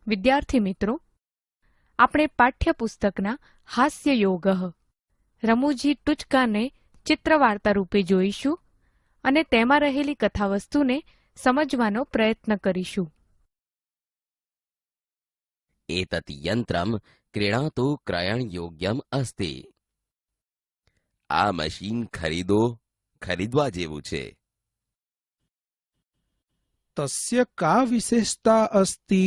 વિદ્યાર્થી મિત્રો, આપણે પાઠ્યપુસ્તકના હાસ્ય યોગ રમૂજી ટૂચકાને ચિત્રવાર્તા રૂપે જોઈશું અને તેમાં રહેલી કથાવસ્તુને સમજવાનો પ્રયત્ન કરીશું. एतत् यन्त्रं क्रीणातु क्रयणयोग्यम् अस्ति. આ મશીન ખરીદવા જેવું છે. તસ્ય કા વિશેષતા અસ્તિ?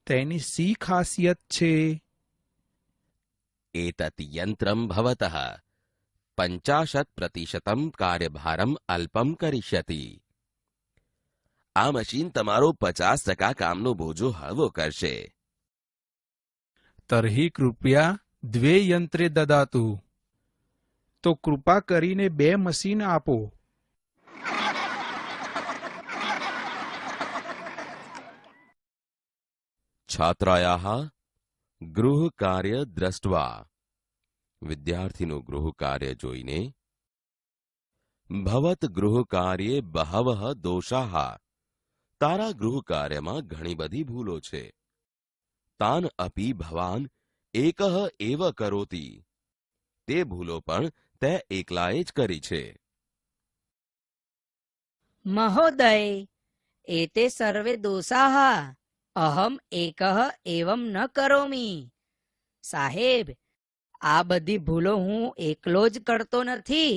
તેની સી ખાસિયત છે? एतत् यन्त्रं भवतः 50% कार्यभारम् अल्पं करिष्यति. આ મશીન તમારો 50% કામનો બોજો હળવો કરશે. તર્હિ કૃપયા દ્વે યંત્રે દદાતુ. તો કૃપા કરીને 2 મશીન આપો. છાત્રાયાઃ ગૃહ કાર્ય દ્રષ્ટવા. વિદ્યાર્થીનું ગૃહ કાર્ય જોઈને ભવત ગૃહ કાર્યે બહવઃ દોષાઃ. તારા ગૃહ કાર્યમાં ઘણી બધી ભૂલો છે. તાન અપી ભવાન એકઃ એવ કરોતિ. તે ભૂલો પણ તે એકલાએ જ કરી છે. મહોદય, એતે સર્વે દોષાઃ અહમ એકઃ એવમ ન કરોમિ. સાહેબ, આ બધી ભૂલો હું એકલો જ કરતો નથી.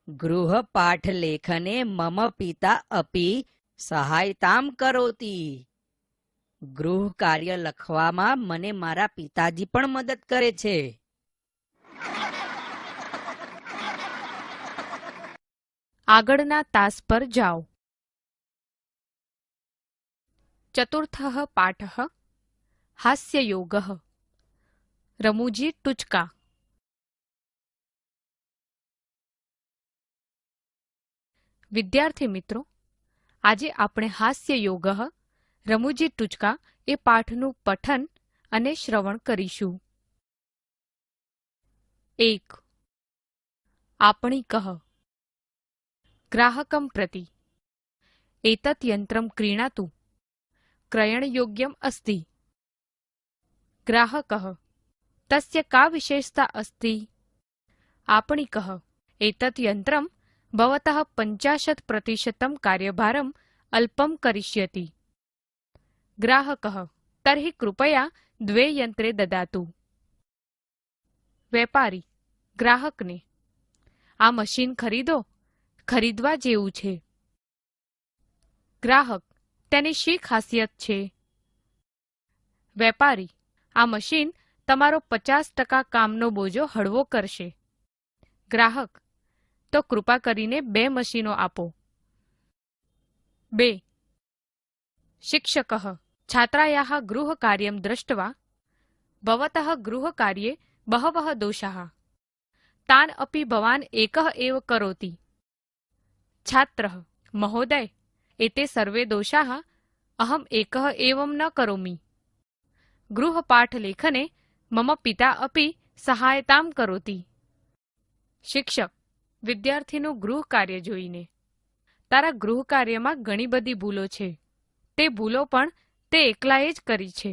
ગૃહ પાઠ લેખને મમ પિતા અપી સહાયતામ કરોતિ. ગૃહ કાર્ય લખવામાં મને મારા પિતાજી પણ મદદ કરે છે. આગળના તાસ પર જાઓ. ચતુર્થઃ પાઠઃ હાસ્યયોગઃ રમૂજી ટૂચકા. વિદ્યાર્થી મિત્રો, આજે આપણે હાસ્યયોગઃ રમૂજી ટૂચકા એ પાઠનું પઠન અને શ્રવણ કરીશું. 1. आपणिकः ग्राहकं प्रति एतत् यन्त्रं क्रीणातु क्रयणयोग्यम् अस्ति. ग्राहकः तस्य का विशेषता अस्ति? आपणिकः एतत् यन्त्रं भवतः 50% कार्यभारम् अल्पं करिष्यति. ग्राहकः तर्हि कृपया 2 यन्त्रे ददातु. વેપારી ગ્રાહકને આ મશીન ખરીદવા જેવું છે. ગ્રાહક તેની શી ખાસિયત છે? વેપારી આ મશીન તમારો 50% કામનો બોજો હળવો કરશે. ગ્રાહક તો કૃપા કરીને 2 મશીનો આપો. 2. શિક્ષકઃ છાત્રાયાઃ ગૃહકાર્યં દૃષ્ટવા ભવતઃ ગૃહકાર્ये બહવઃ દોષાઃ તાન અપી ભવાન એકઃ એવ કરોતિ. છાત્રઃ મહોદય, એતે સર્વે દોષાઃ અહમ એકઃ એવમ ન કરોમિ. ગૃહપાઠ લેખને મમ પિતા અપી સહાયતામ કરોતિ. શિક્ષક વિદ્યાર્થીનું ગૃહ કાર્ય જોઈને, તારા ગૃહ કાર્યમાં ઘણી બધી ભૂલો છે. તે ભૂલો પણ તે એકલાએ જ કરી છે.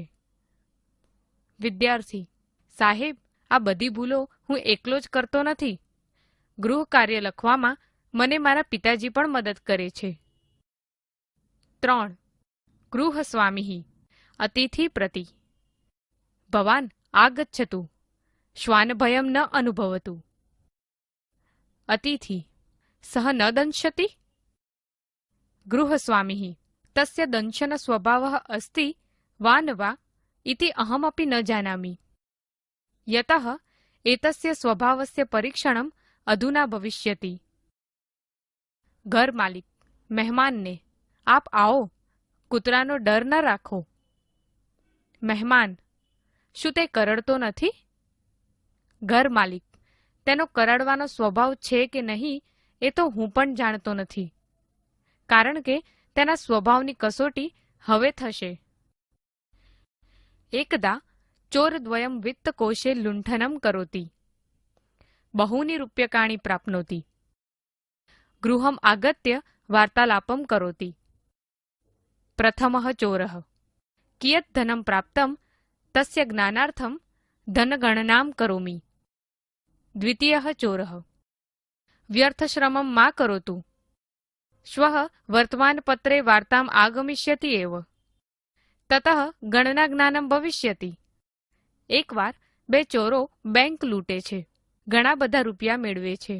વિદ્યાર્થી સાહેબ, આ બધી ભૂલો હું એકલો જ કરતો નથી. ગૃહ કાર્ય લખવામાં મને મારા પિતાજી પણ મદદ કરે છે. 3. ગૃહસ્વામી અતિથિ પ્રતિ ભવાન આગચ્છતુ શ્વાનભયં ન અનુભવતુ. અતિથિ સહ ન દંશતિ. ગૃહસ્વામી તસ્ય દંશન સ્વભાવઃ અસ્તિ વા ન વા ઇતિ અહમપી ન જાનામિ. यतः एतस्य स्वभावस्य परीक्षणम् अधुना भविष्यति. घर मालिक મહેમાનને આપ આવો, કૂતરાનો ડર ન રાખો. મહેમાન શું તે કરડતો નથી? ઘર માલિક તેનો કરડવાનો સ્વભાવ છે કે નહીં એ તો હું પણ જાણતો નથી, કારણ કે તેના સ્વભાવની કસોટી હવે થશે. એકદા ચોરદ્વયં વિત્તકોશે લુંઠનમ કરોતિ બહૂની રૂપ્યકાણિ પ્રાપ્નોતિ. ગૃહમ આગત્ય વાર્તાલાપમ કરોતિ. પ્રથમઃ ચોરઃ કિયત ધનમ પ્રાપ્તમ તસ્ય જ્ઞાનાર્થમ ધનગણનામ કરોમિ. દ્વિતીયઃ ચોરઃ વ્યર્થશ્રમમ મા કરોતુ. શ્વઃ વર્તમાનપત્રે વાર્તામ આગમિષ્યતિ એવ. તતઃ ગણના જ્ઞાનમ ભવિષ્યતિ. એકવાર બે ચોરો બેંક લૂંટે છે. ઘણા બધા રૂપિયા મેળવે છે.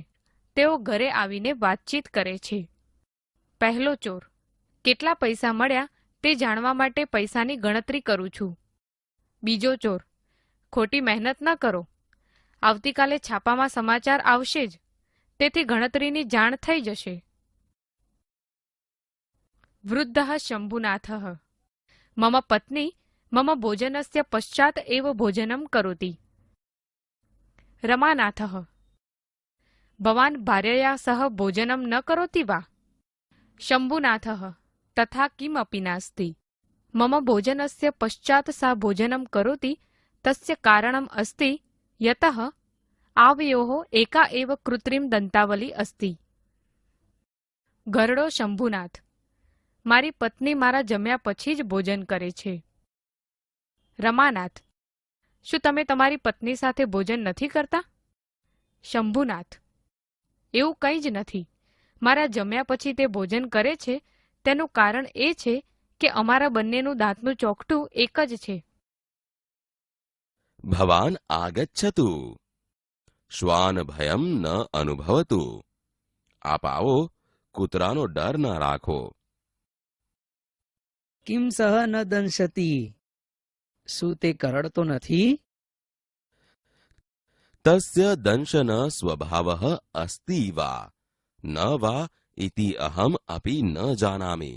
તેઓ ઘરે આવીને વાતચીત કરે છે. પહેલો ચોર: કેટલા પૈસા મળ્યા તે જાણવા માટે પૈસાની ગણતરી કરું છું. બીજો ચોર: ખોટી મહેનત ન કરો. આવતીકાલે છાપામાં સમાચાર આવશે જ, તેથી ગણતરીની જાણ થઈ જશે. વૃદ્ધઃ શંભુનાથઃ મમ પત્ની મમ ભોજનસ્ય પશ્ચાત એવ ભોજનમ કરોતિ. રમાનાથઃ ભવાન ભાર્યયા સહ ભોજનમ ન કરોતિ વા? શંભુનાથઃ તથા કિમપી નાસ્તિ. મમ ભોજનસ્ય પશ્ચાત સા ભોજનમ કરોતિ તસ્ય કારણમ અસ્તિ યતઃ આવયોઃ એકા એવ કૃત્રિમ દંતાવલી અસ્તિ. ઘરડો શંભુનાથ: મારી પત્ની મારા જમ્યા પછી જ ભોજન કરે છે. રમાનાથ: શું તમે તમારી પત્ની સાથે ભોજન નથી કરતા? શંભુનાથ: એવું કંઈ જ નથી. મારા જમ્યા પછી તે ભોજન કરે છે તેનું કારણ એ છે કે અમારા બંનેનું દાંતનું ચોકઠું એક જ છે. ભવાન આગચ્છતુ. શ્વાન ભયમ ન અનુભવતુ. આપ આવો, કૂતરાનો ડર ન રાખો. કિમ સહ ન દંશતી. શું તે કરડતો નથી? તસ્ય દંશન સ્વભાવઃ અસ્તિ વા ન વા ઇતિ અહમ અપી ન જાનામિ.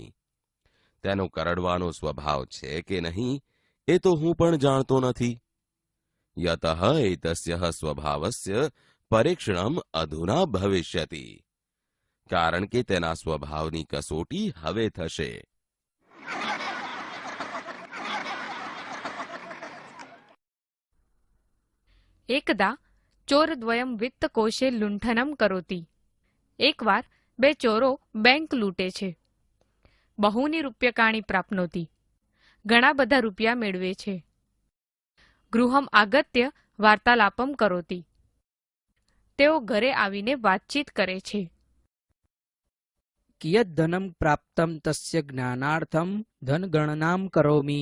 તેનો કરડવાનો સ્વભાવ છે કે નહીં એ તો હું પણ જાણતો નથી. યતઃ એતસ્ય સ્વભાવસ્ય પરીક્ષણમ અધુના ભવિષ્યતિ. કારણ કે તેના સ્વભાવની કસોટી હવે થશે. એકદા ચોરદ્વયમ વિત્તકોશે લુંઠનમ કરોતિ. એકવાર બે ચોરો બેંક લૂંટે છે. બહૂની રૂપ્યકાણી પ્રાપ્નોતિ. ઘણા બધા રૂપિયા મેળવે છે. ગૃહમ આગત્ય વાર્તાલાપમ કરોતિ. તેઓ ઘરે આવીને વાતચીત કરે છે. કિયત ધનમ પ્રાપ્તમ તસ્ય જ્ઞાનાર્થમ ધનગણનામ કરોમિ.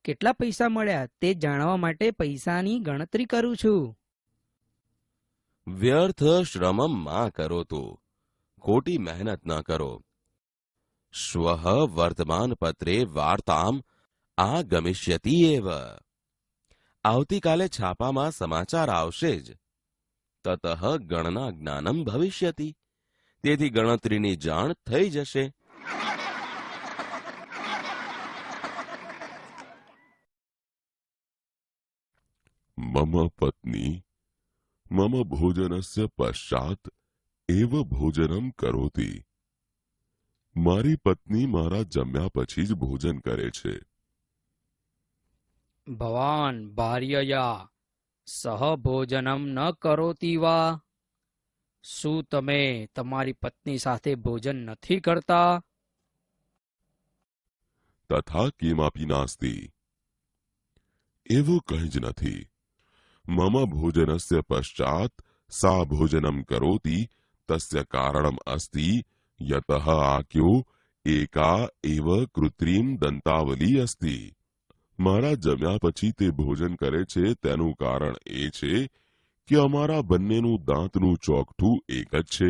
કેટલા પૈસા મળ્યા તે જાણવા માટે પૈસાની ગણતરી કરું છું. વ્યર્થ શ્રમમ મા કરોતુ. ખોટી મહેનત ન કરો. શ્વઃ વર્તમાન પત્રે વાર્તામ આગમિષ્યતિ એવ. આવતીકાલે છાપામાં સમાચાર આવશે જ. તતઃ ગણના જ્ઞાનમ ભવિષ્યતિ. તેથી ગણતરીની જાણ થઈ જશે. મમ પત્ની મમ ભોજનસ્ય પશ્ચાત એવ ભોજનમ કરોતિ. મારી પત્ની મારા જમ્યા પછી જ ભોજન કરે છે. ભવાન ભાર્યયા સહ ભોજનમ ન કરોતિ વા? શું તમે તમારી પત્ની સાથે ભોજન નથી કરતા? તથા કિમપી નાસ્તિ. એવું કંઈ જ નથી. મમ ભોજનસ્ય પશ્ચાત સા ભોજનમ કરોતિ તસ્ય કારણમ અસ્તિ યતઃ આક્યો એકા એવ કૃત્રિમ દંતાવલી અસ્તિ. મારા જમ્યા પછી તે ભોજન કરે છે તેનું કારણ એ છે કે અમારા બંનેનું દાંતનું ચોકઠું એક જ છે.